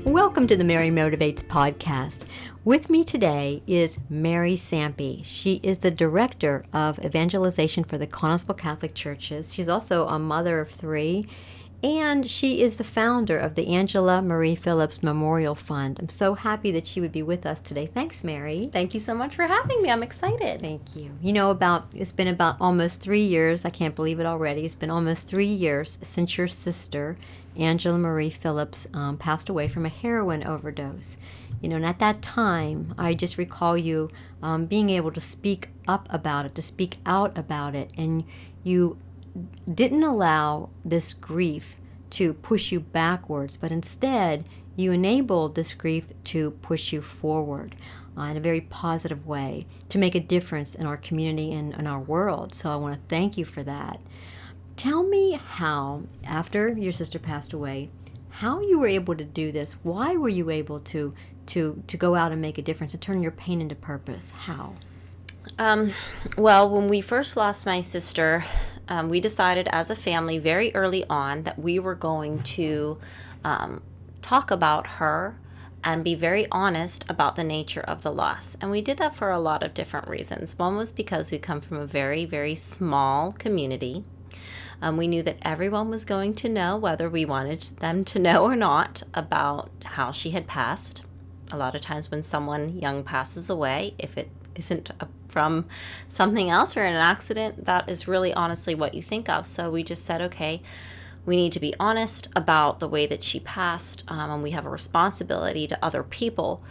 Welcome to the MaryMotivates podcast. With me today is Mary Sampey. She is the Director of Evangelization for the Connellsville Catholic Churches. She's also a mother of 3, and she is the founder of the Angela Marie Phillips Memorial Fund. I'm so happy that she would be with us today. Thanks, Mary. Thank you so much for having me. I'm excited. Thank you. It's been about almost 3 years. I can't believe it already. It's been almost 3 years since your sister, Angela Marie Phillips, passed away from a heroin overdose. And at that time, I just recall you being able to speak up about it, to speak out about it, and you didn't allow this grief to push you backwards, but instead you enabled this grief to push you forward in a very positive way, to make a difference in our community and in our world. So I want to thank you for that. Tell me how, after your sister passed away, how you were able to do this. Why were you able to go out and make a difference, and turn your pain into purpose? How? Well, when we first lost my sister, we decided as a family very early on that we were going to talk about her and be very honest about the nature of the loss. And we did that for a lot of different reasons. One was because we come from a very, very small community. We knew that everyone was going to know, whether we wanted them to know or not, about how she had passed. A lot of times when someone young passes away, if it isn't from something else or an accident, that is really honestly what you think of. So we just said, okay, we need to be honest about the way that she passed, and we have a responsibility to other people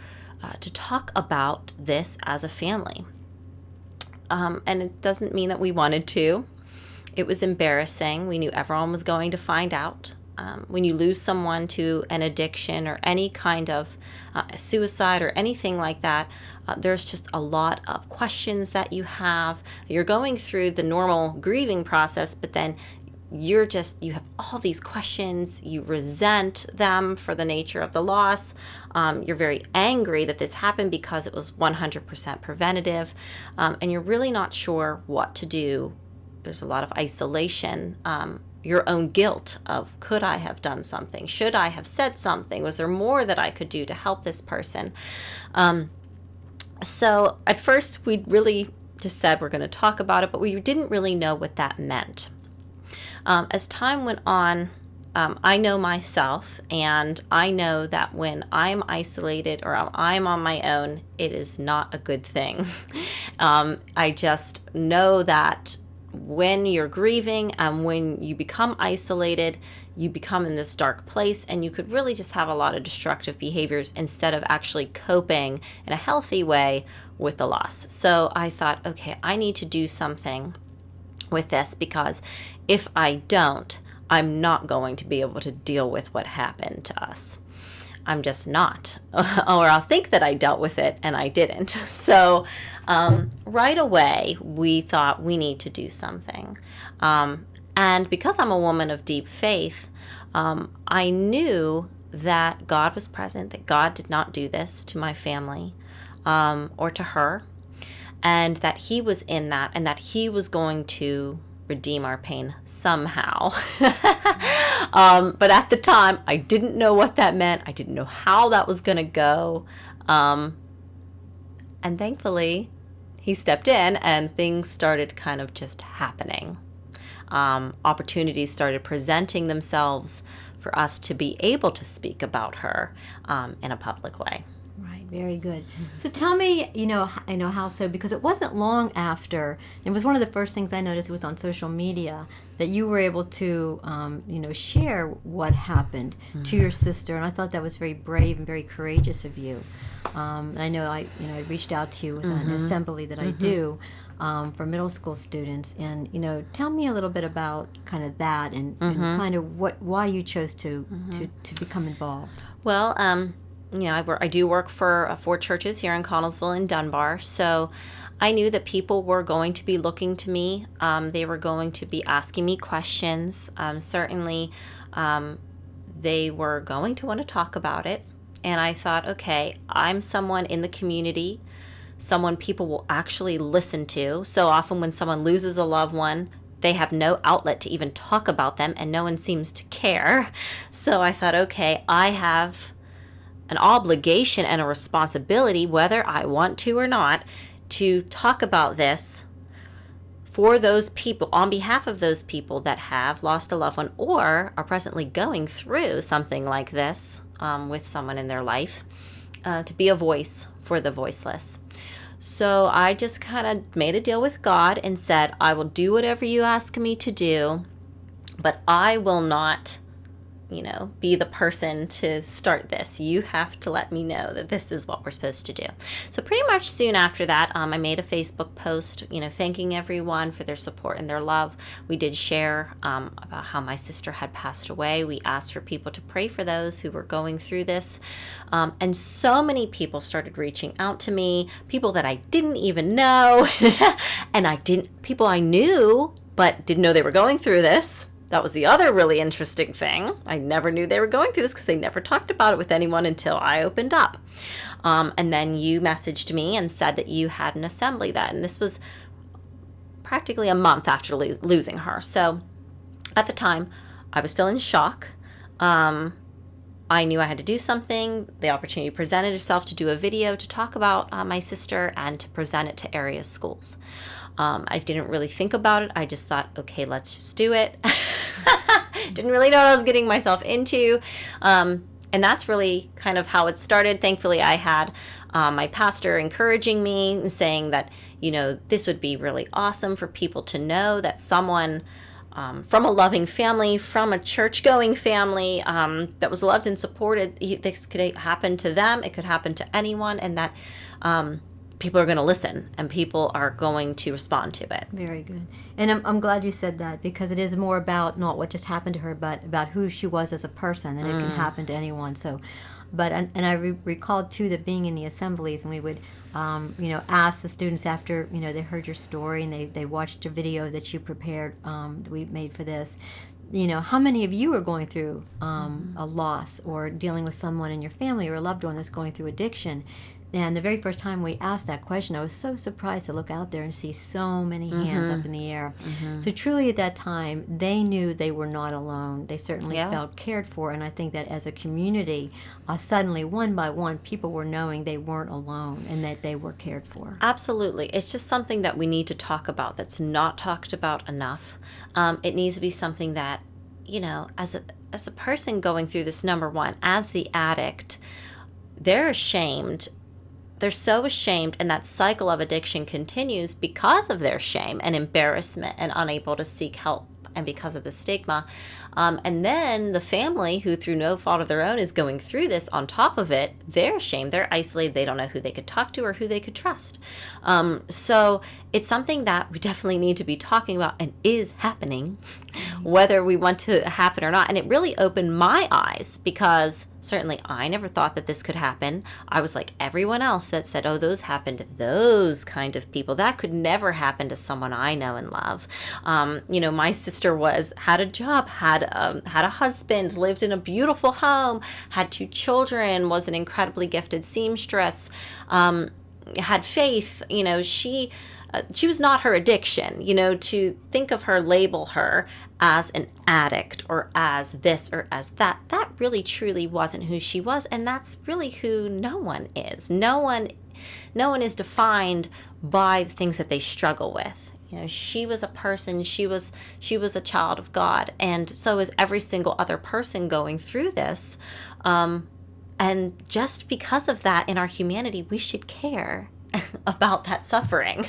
to talk about this as a family. And it doesn't mean that we wanted to. It was embarrassing. We knew everyone was going to find out. When you lose someone to an addiction or any kind of suicide or anything like that, there's just a lot of questions that you have. You're going through the normal grieving process, but then you have all these questions. You resent them for the nature of the loss. You're very angry that this happened because it was 100% preventative, and you're really not sure what to do. There's a lot of isolation. Your own guilt of, could I have done something? Should I have said something? Was there more that I could do to help this person? So at first we really just said we're going to talk about it, but we didn't really know what that meant. As time went on, I know myself, and I know that when I'm isolated or I'm on my own, it is not a good thing. I just know that when you're grieving and when you become isolated, you become in this dark place, and you could really just have a lot of destructive behaviors instead of actually coping in a healthy way with the loss. So I thought, okay, I need to do something with this, because if I don't, I'm not going to be able to deal with what happened to us. I'm just not. Or I'll think that I dealt with it and I didn't. So right away, we thought we need to do something. And because I'm a woman of deep faith, I knew that God was present, that God did not do this to my family or to her, and that He was in that, and that He was going to redeem our pain somehow. But at the time, I didn't know what that meant. I didn't know how that was going to go. And thankfully, He stepped in and things started kind of just happening. Opportunities started presenting themselves for us to be able to speak about her in a public way. Right, very good. So tell me, how so, because it wasn't long after, it was one of the first things I noticed was on social media, that you were able to, share what happened to your sister, and I thought that was very brave and very courageous of you. And I know I reached out to you with an assembly that I do for middle school students, and tell me a little bit about kind of that and kind of why you chose to become involved. Well, I do work for 4 churches here in Connellsville and Dunbar, so I knew that people were going to be looking to me. They were going to be asking me questions. Certainly, they were going to want to talk about it. And I thought, okay, I'm someone in the community, someone people will actually listen to. So often when someone loses a loved one, they have no outlet to even talk about them, and no one seems to care. So I thought, okay, I have an obligation and a responsibility, whether I want to or not, to talk about this for those people, on behalf of those people that have lost a loved one or are presently going through something like this with someone in their life, to be a voice for the voiceless. So I just kind of made a deal with God and said, I will do whatever you ask me to do, but I will not, be the person to start this. You have to let me know that this is what we're supposed to do. So pretty much soon after that, I made a Facebook post, thanking everyone for their support and their love. We did share about how my sister had passed away. We asked for people to pray for those who were going through this. And so many people started reaching out to me, people that I didn't even know, and people I knew, but didn't know they were going through this. That was the other really interesting thing. I never knew they were going through this because they never talked about it with anyone until I opened up. And then you messaged me and said that you had an assembly and this was practically a month after losing her. So at the time, I was still in shock. I knew I had to do something. The opportunity presented itself to do a video to talk about my sister and to present it to area schools. I didn't really think about it. I just thought, okay, let's just do it. Didn't really know what I was getting myself into. And that's really kind of how it started. Thankfully, I had my pastor encouraging me and saying that, this would be really awesome for people to know that someone from a loving family, from a church-going family that was loved and supported, this could happen to them. It could happen to anyone, and that people are going to listen and people are going to respond to it. Very good. And I'm glad you said that, because it is more about not what just happened to her, but about who she was as a person, and it can happen to anyone. So, but I recalled too that being in the assemblies, and we would ask the students after they heard your story and they watched a video that you prepared, that we made for this. How many of you are going through a loss or dealing with someone in your family or a loved one that's going through addiction? And the very first time we asked that question, I was so surprised to look out there and see so many hands up in the air. So truly at that time, they knew they were not alone. They certainly felt cared for. And I think that as a community, suddenly, one by one, people were knowing they weren't alone and that they were cared for. Absolutely. It's just something that we need to talk about that's not talked about enough. It needs to be something that, as a person going through this, number one, as the addict, they're ashamed. They're so ashamed, and that cycle of addiction continues because of their shame and embarrassment and unable to seek help, and because of the stigma. And then the family, who through no fault of their own is going through this, on top of it, they're ashamed, they're isolated, they don't know who they could talk to or who they could trust. So it's something that we definitely need to be talking about, and is happening, whether we want to happen or not. And it really opened my eyes, because certainly I never thought that this could happen. I was like everyone else that said, oh, those happen to those kind of people. That could never happen to someone I know and love. My sister had a job, had a husband, lived in a beautiful home, had 2 children, was an incredibly gifted seamstress, had faith. She was not her addiction. To think of her, label her as an addict or as this or as that really truly wasn't who she was, and that's really who no one is. No one is defined by the things that they struggle with. She was a person, she was a child of God, and so is every single other person going through this. And just because of that, in our humanity, we should care about that suffering.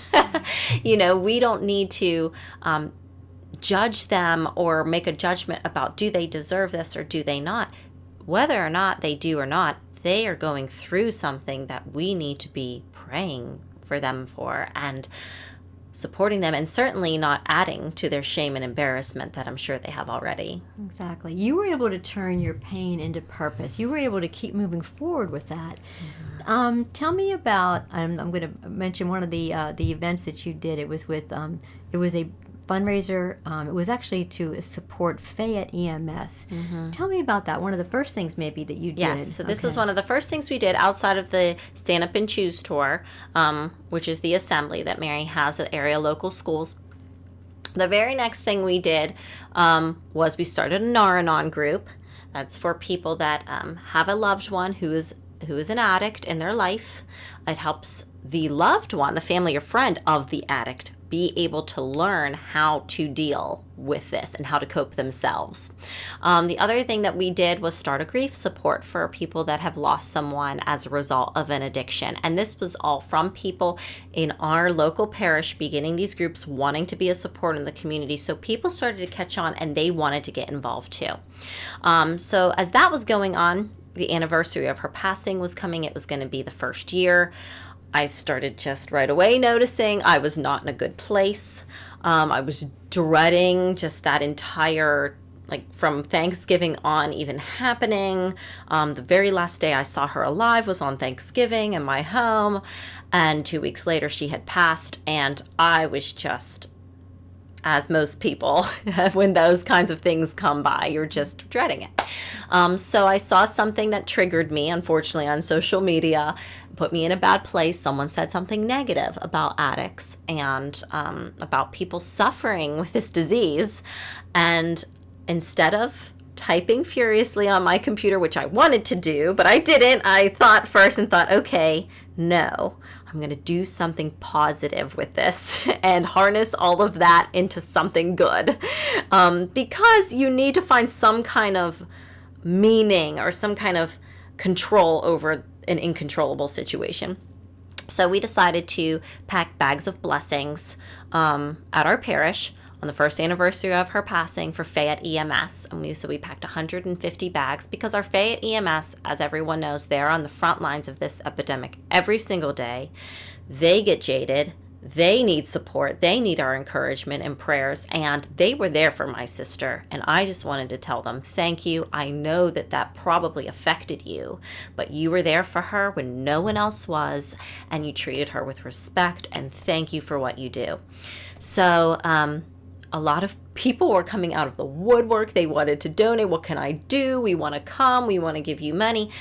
We don't need to judge them or make a judgment about, do they deserve this or do they not? Whether or not they do or not, they are going through something that we need to be praying for them for and supporting them, and certainly not adding to their shame and embarrassment that I'm sure they have already. Exactly. You were able to turn your pain into purpose. You were able to keep moving forward with that. Tell me about, I'm going to mention one of the events that you did. It was with, it was a fundraiser. It was actually to support Fayette EMS. Tell me about that. One of the first things maybe that you did. Yes, so this was one of the first things we did outside of the Stand Up and Choose tour, which is the assembly that Mary has at area local schools. The very next thing we did was we started a Nar-Anon group. That's for people that have a loved one who is who is an addict in their life. It helps the loved one, the family or friend of the addict, be able to learn how to deal with this and how to cope themselves. The other thing that we did was start a grief support for people that have lost someone as a result of an addiction. And this was all from people in our local parish beginning these groups, wanting to be a support in the community. So people started to catch on and they wanted to get involved too. So as that was going on, the anniversary of her passing was coming. It was going to be the first year. I started just right away noticing I was not in a good place. I was dreading just that entire, like from Thanksgiving on even happening. The very last day I saw her alive was on Thanksgiving in my home. And 2 weeks later she had passed. And I was just, as most people, when those kinds of things come by, you're just dreading it. So I saw something that triggered me, unfortunately, on social media, put me in a bad place. Someone said something negative about addicts and about people suffering with this disease. And instead of typing furiously on my computer, which I wanted to do, but I didn't, I thought first and thought, okay, no, I'm going to do something positive with this and harness all of that into something good. Because you need to find some kind of meaning or some kind of control over an uncontrollable situation. So we decided to pack bags of blessings at our parish on the first anniversary of her passing for Fayette EMS. And we packed 150 bags because our Fayette EMS, as everyone knows, they're on the front lines of this epidemic every single day. They get jaded. They need support. They need our encouragement and prayers. And they were there for my sister. And I just wanted to tell them, thank you. I know that probably affected you, but you were there for her when no one else was. And you treated her with respect. And thank you for what you do. So, a lot of people were coming out of the woodwork. They wanted to donate. What can I do? We want to come. We want to give you money.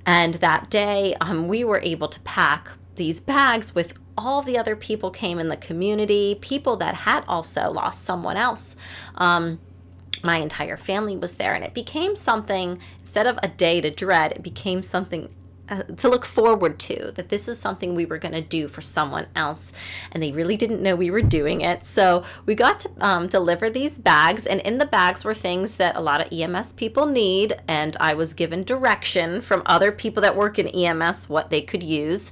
And that day, we were able to pack these bags with all the other people came in the community, people that had also lost someone else. My entire family was there, and it became something, instead of a day to dread, it became something to look forward to, that this is something we were going to do for someone else, and they really didn't know we were doing it. So we got to deliver these bags, and in the bags were things that a lot of EMS people need, and I was given direction from other people that work in EMS what they could use.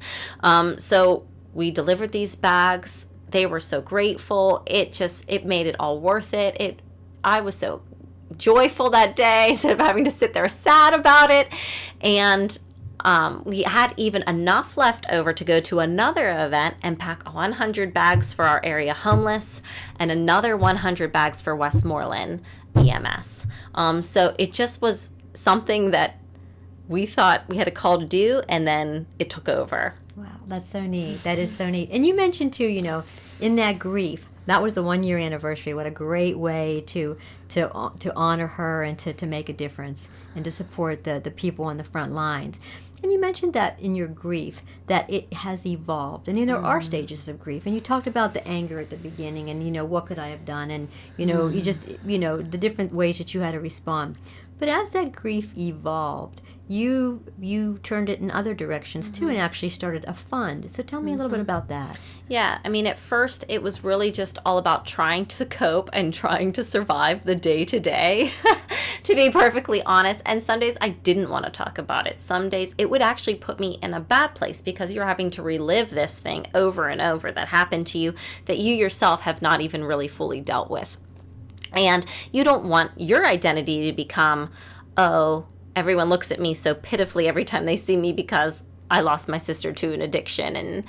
So we delivered these bags. They were so grateful. It made it all worth it. I was so joyful that day instead of having to sit there sad about it. And we had even enough left over to go to another event and pack 100 bags for our area homeless and another 100 bags for Westmoreland EMS. So it just was something that we thought we had a call to do, and then it took over. Wow, that's so neat. That is so neat. And you mentioned too, in that grief, that was the 1 year anniversary. What a great way to honor her and to make a difference and to support the people on the front lines. And you mentioned that in your grief, that it has evolved. And there are stages of grief. And you talked about the anger at the beginning and, what could I have done? And, you just, the different ways that you had to respond. But as that grief evolved, you turned it in other directions too, and actually started a fund. So tell me a little bit about that. Yeah, at first it was really just all about trying to cope and trying to survive the day to day, to be perfectly honest. And some days I didn't want to talk about it. Some days it would actually put me in a bad place because you're having to relive this thing over and over that happened to you that you yourself have not even really fully dealt with. And you don't want your identity to become, oh, everyone looks at me so pitifully every time they see me because I lost my sister to an addiction. And,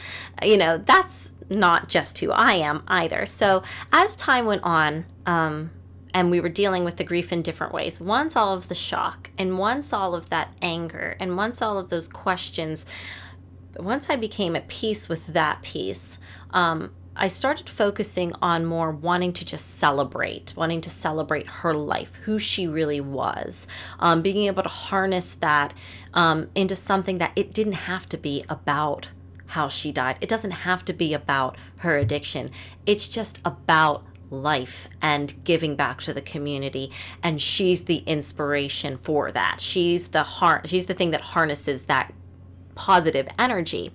that's not just who I am either. So as time went on, and we were dealing with the grief in different ways, once all of the shock and once all of that anger and once all of those questions, once I became at peace with that piece, I started focusing on more wanting to celebrate her life, who she really was, being able to harness that into something that it didn't have to be about how she died. It doesn't have to be about her addiction. It's just about life and giving back to the community, and she's the inspiration for that. She's the thing that harnesses that positive energy.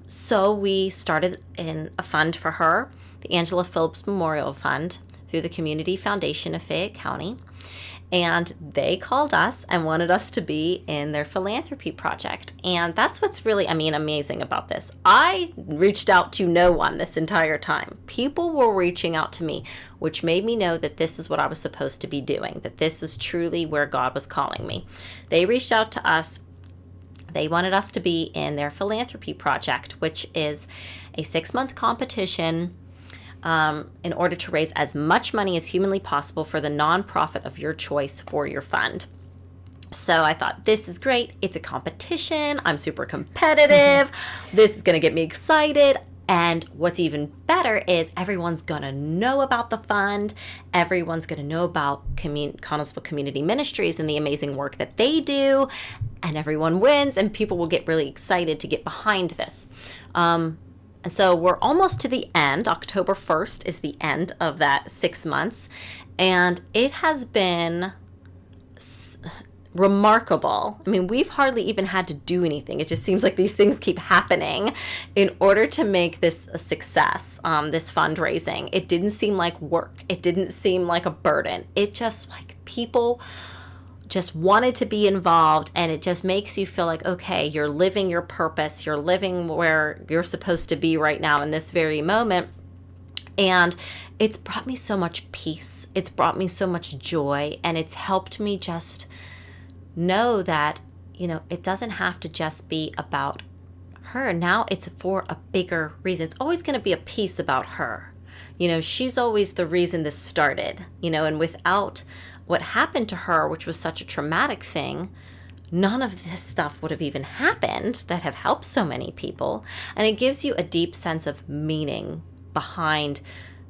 So we started in a fund for her, the Angela Phillips Memorial Fund, through the Community Foundation of Fayette County. And they called us and wanted us to be in their philanthropy project. And that's what's really, amazing about this. I reached out to no one this entire time. People were reaching out to me, which made me know that this is what I was supposed to be doing, that this is truly where God was calling me. They reached out to us. They wanted us to be in their philanthropy project, which is a 6-month competition in order to raise as much money as humanly possible for the nonprofit of your choice for your fund. So I thought, this is great. It's a competition. I'm super competitive. This is going to get me excited. And what's even better is everyone's going to know about the fund. Everyone's going to know about Connellsville Community Ministries and the amazing work that they do. And everyone wins, and people will get really excited to get behind this. So we're almost to the end. October 1st is the end of that 6 months. And it has been remarkable. We've hardly even had to do anything. It just seems like these things keep happening in order to make this a success, this fundraising. It didn't seem like work. It didn't seem like a burden. It just, like, people just wanted to be involved, and it just makes you feel like, okay, you're living your purpose, you're living where you're supposed to be right now in this very moment. And it's brought me so much peace, it's brought me so much joy, and it's helped me just know that, it doesn't have to just be about her. Now it's for a bigger reason. It's always going to be a piece about her. She's always the reason this started, and without what happened to her, which was such a traumatic thing, none of this stuff would have even happened that have helped so many people. And it gives you a deep sense of meaning behind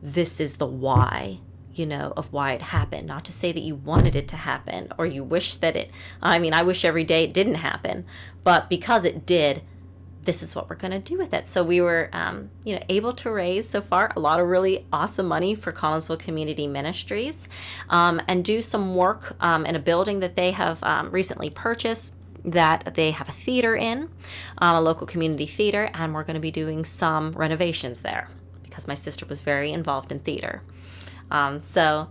this is the why, of why it happened. Not to say that you wanted it to happen or you wish that I wish every day it didn't happen, but because it did, this is what we're going to do with it. So we were, able to raise so far a lot of really awesome money for Connellsville Community Ministries, and do some work in a building that they have recently purchased that they have a theater in, a local community theater, and we're going to be doing some renovations there because my sister was very involved in theater. So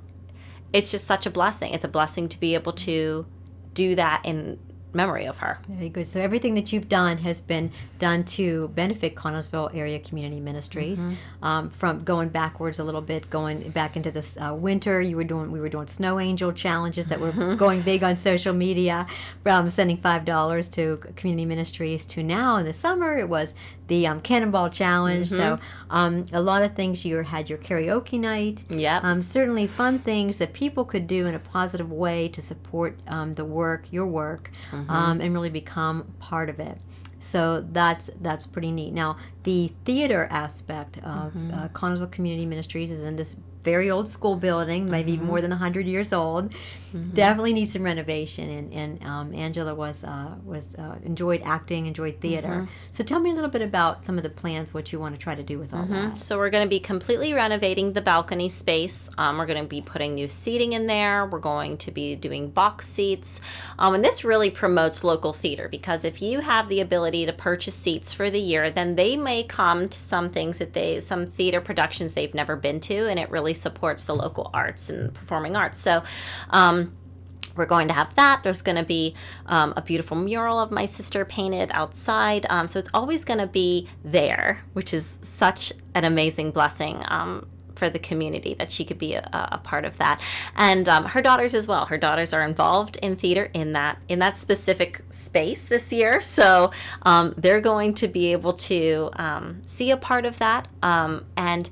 it's just such a blessing. It's a blessing to be able to do that in memory of her. Very good. So everything that you've done has been done to benefit Connellsville Area Community Ministries. From going backwards a little bit, going back into this winter, we were doing snow angel challenges that were going big on social media, from sending $5 to community ministries, to now in the summer it was the Cannonball Challenge. So a lot of things. You had your karaoke night. Yeah. Certainly fun things that people could do in a positive way to support your work. And really become part of it. So that's pretty neat. Now, the theater aspect of Connellsville Community Ministries is in this very old school building, maybe more than 100 years old. Definitely needs some renovation. And Angela was enjoyed acting, enjoyed theater. So tell me a little bit about some of the plans, what you want to try to do with all that. So we're going to be completely renovating the balcony space. We're going to be putting new seating in there. We're going to be doing box seats. And this really promotes local theater, because if you have the ability to purchase seats for the year, then they may come to some theater productions they've never been to, and it really supports the local arts and performing arts. So we're going to have that. There's going to be a beautiful mural of my sister painted outside. So it's always going to be there, which is such an amazing blessing for the community that she could be a part of that. And her daughters as well. Her daughters are involved in theater in that specific space this year. So they're going to be able to see a part of that. And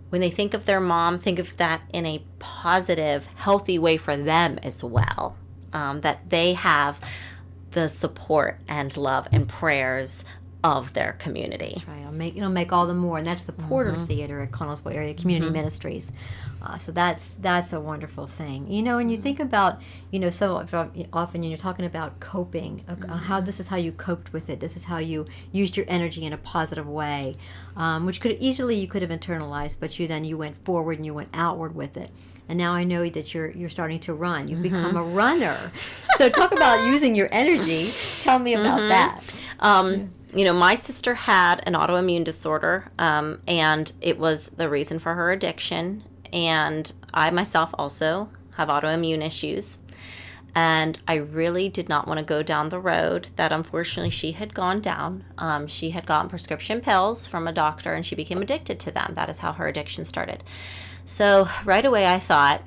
when they think of their mom, think of that in a positive, healthy way for them as well. That they have the support and love and prayers of their community. That's right. It'll make all the more, and that's the Porter Theater at Connellsville Area Community Ministries. So that's a wonderful thing. And you think about, so often you're talking about coping, how this is how you coped with it. This is how you used your energy in a positive way, which you could have internalized, but you went forward and you went outward with it. And now I know that you're starting to run. You've become a runner. So talk about using your energy. Tell me about that. My sister had an autoimmune disorder, and it was the reason for her addiction. And I myself also have autoimmune issues. And I really did not want to go down the road that unfortunately she had gone down. She had gotten prescription pills from a doctor and she became addicted to them. That is how her addiction started. So right away I thought,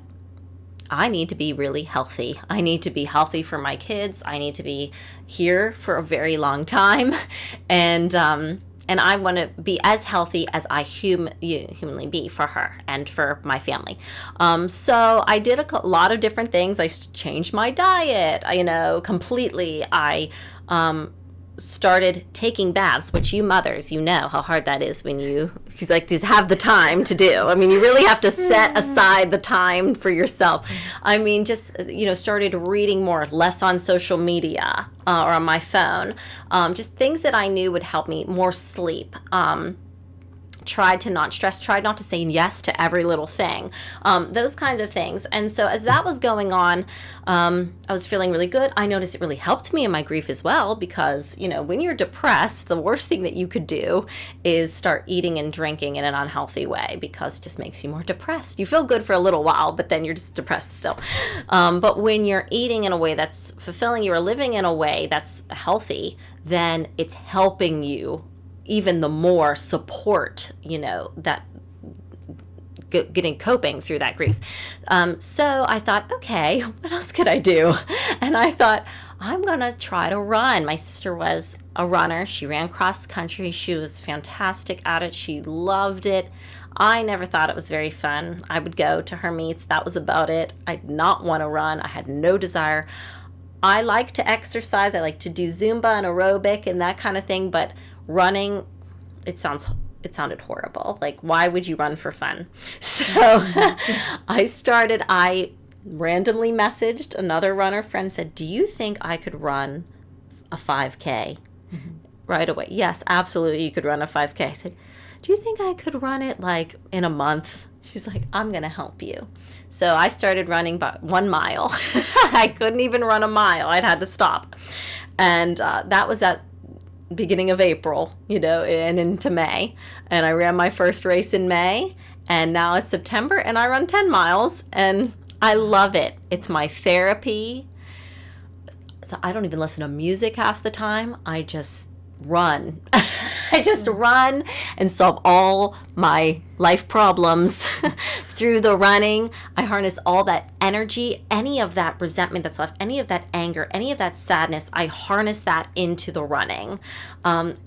I need to be really healthy. I need to be healthy for my kids. I need to be here for a very long time. And I want to be as healthy as I humanly be for her and for my family. So I did a lot of different things. I changed my diet, completely. I started taking baths, which you mothers, you know how hard that is when you like to have the time to do. I mean, you really have to set aside the time for yourself. I mean, just, started reading more, less on social media or on my phone, just things that I knew would help me, more sleep. Tried to not stress, tried not to say yes to every little thing, those kinds of things. And so as that was going on, I was feeling really good. I noticed it really helped me in my grief as well, because, when you're depressed, the worst thing that you could do is start eating and drinking in an unhealthy way, because it just makes you more depressed. You feel good for a little while, but then you're just depressed still. But when you're eating in a way that's fulfilling you or living in a way that's healthy, then it's helping you even the more support, that coping through that grief. So I thought, okay, what else could I do? And I thought, I'm going to try to run. My sister was a runner. She ran cross country. She was fantastic at it. She loved it. I never thought it was very fun. I would go to her meets. That was about it. I did not want to run. I had no desire. I like to exercise. I like to do Zumba and aerobic and that kind of thing, but running, it sounded horrible. Like, why would you run for fun? So I randomly messaged another runner friend, said, do you think I could run a 5K? Mm-hmm. Right away. Yes, absolutely, you could run a 5K. I said, do you think I could run it like in a month? She's like, I'm going to help you. So I started running about 1 mile. I couldn't even run a mile. I'd had to stop. And that was at beginning of April, and into May. And I ran my first race in May, and now it's September, and I run 10 miles, and I love it. It's my therapy. So I don't even listen to music half the time. I just run. I just run and solve all my life problems through the running. I harness all that energy, any of that resentment that's left, any of that anger, any of that sadness, I harness that into the running. And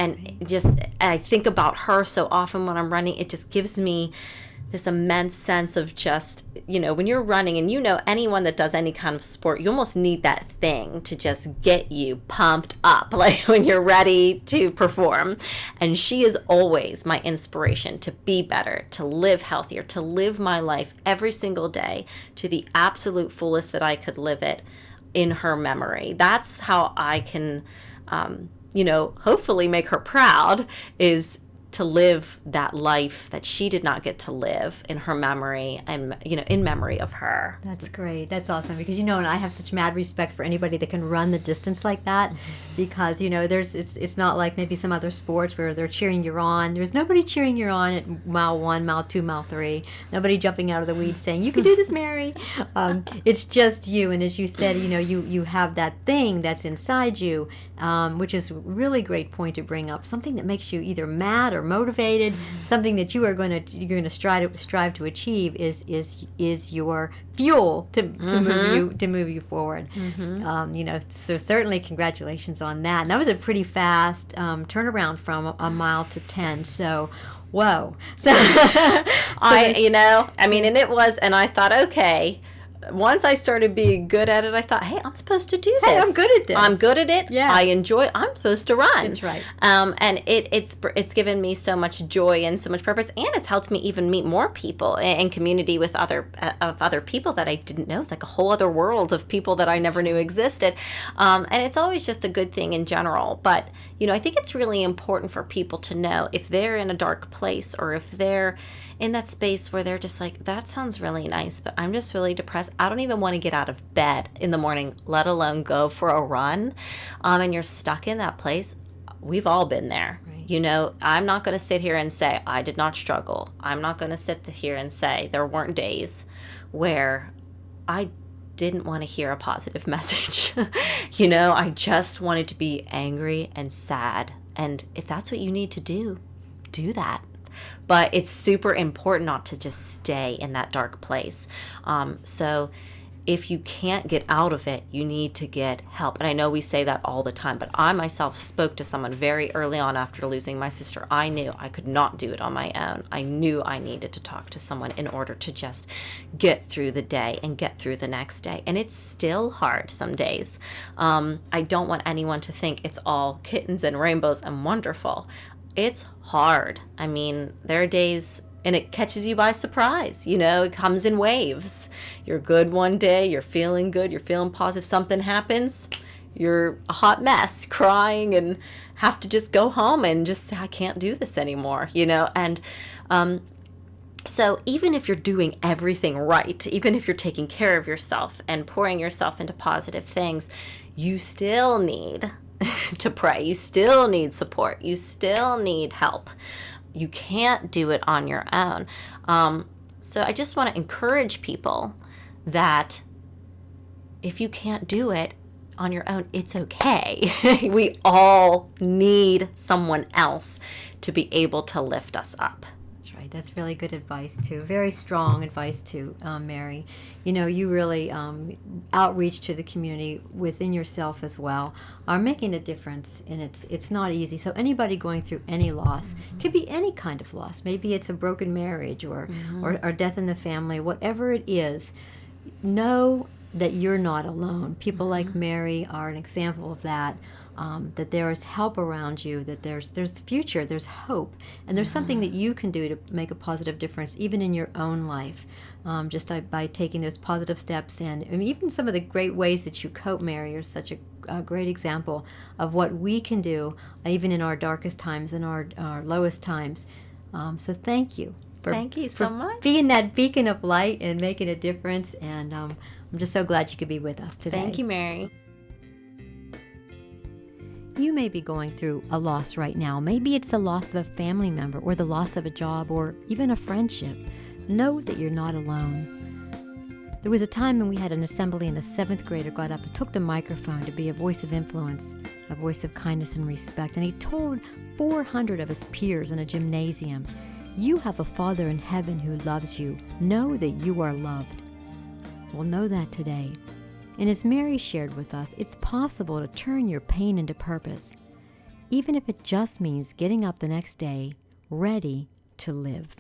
I think about her so often when I'm running. It just gives me this immense sense of just, when you're running, and anyone that does any kind of sport, you almost need that thing to just get you pumped up, like when you're ready to perform. And she is always my inspiration to be better, to live healthier, to live my life every single day to the absolute fullest that I could live it in her memory. That's how I can, hopefully make her proud, is to live that life that she did not get to live in her memory, and in memory of her. That's great. That's awesome, because and I have such mad respect for anybody that can run the distance like that, because it's not like maybe some other sports where they're cheering you on. There's nobody cheering you on at mile 1, mile 2, mile 3. Nobody jumping out of the weeds saying, "You can do this, Mary." It's just you, and as you said, you have that thing that's inside you, which is a really great point to bring up. Something that makes you either mad or motivated, something that you're going to strive to achieve is your fuel to move you forward. So certainly congratulations on that. And that was a pretty fast turnaround from a mile to 10. So whoa. So and it was, and I thought, okay, once I started being good at it, I thought, hey, I'm supposed to do this. Hey, I'm good at this. I'm good at it. Yeah. I enjoy it. I'm supposed to run. That's right. And it's given me so much joy and so much purpose, and it's helped me even meet more people in community with other people that I didn't know. It's like a whole other world of people that I never knew existed. And it's always just a good thing in general. But, I think it's really important for people to know if they're in a dark place, or if they're in that space where they're just like, that sounds really nice, but I'm just really depressed. I don't even want to get out of bed in the morning, let alone go for a run. And you're stuck in that place. We've all been there. Right. You know, I'm not going to sit here and say I did not struggle. I'm not going to sit here and say there weren't days where I didn't want to hear a positive message. You know, I just wanted to be angry and sad. And if that's what you need to do, do that. But it's super important not to just stay in that dark place. So if you can't get out of it, you need to get help. And I know we say that all the time, but I myself spoke to someone very early on after losing my sister. I knew I could not do it on my own. I knew I needed to talk to someone in order to just get through the day and get through the next day. And it's still hard some days. I don't want anyone to think it's all kittens and rainbows and wonderful. It's hard. I mean, there are days, and it catches you by surprise. You know, it comes in waves. You're good one day, you're feeling good, you're feeling positive. Something happens, you're a hot mess, crying, and have to just go home and just say, I can't do this anymore, you know. And so even if you're doing everything right, even if you're taking care of yourself and pouring yourself into positive things, you still need to pray. You still need support. You still need help. You can't do it on your own. So I just want to encourage people that if you can't do it on your own, it's okay. We all need someone else to be able to lift us up. That's right. That's really good advice, too. Very strong advice, too, Mary. You know, you really outreach to the community within yourself as well are making a difference, and it's not easy. So anybody going through any loss, could be any kind of loss. Maybe it's a broken marriage or death in the family, whatever it is, know that you're not alone. People like Mary are an example of that. That there is help around you, that there's future, there's hope, and there's something that you can do to make a positive difference even in your own life, just by taking those positive steps. And I mean, even some of the great ways that you cope, Mary, are such a great example of what we can do even in our darkest times and our lowest times. So thank you. Thank you so much. Being that beacon of light and making a difference, and I'm just so glad you could be with us today. Thank you, Mary. You may be going through a loss right now. Maybe it's the loss of a family member or the loss of a job or even a friendship. Know that you're not alone. There was a time when we had an assembly and a 7th grader got up and took the microphone to be a voice of influence, a voice of kindness and respect. And he told 400 of his peers in a gymnasium, you have a Father in heaven who loves you. Know that you are loved. Well, know that today. And as Mary shared with us, it's possible to turn your pain into purpose, even if it just means getting up the next day ready to live.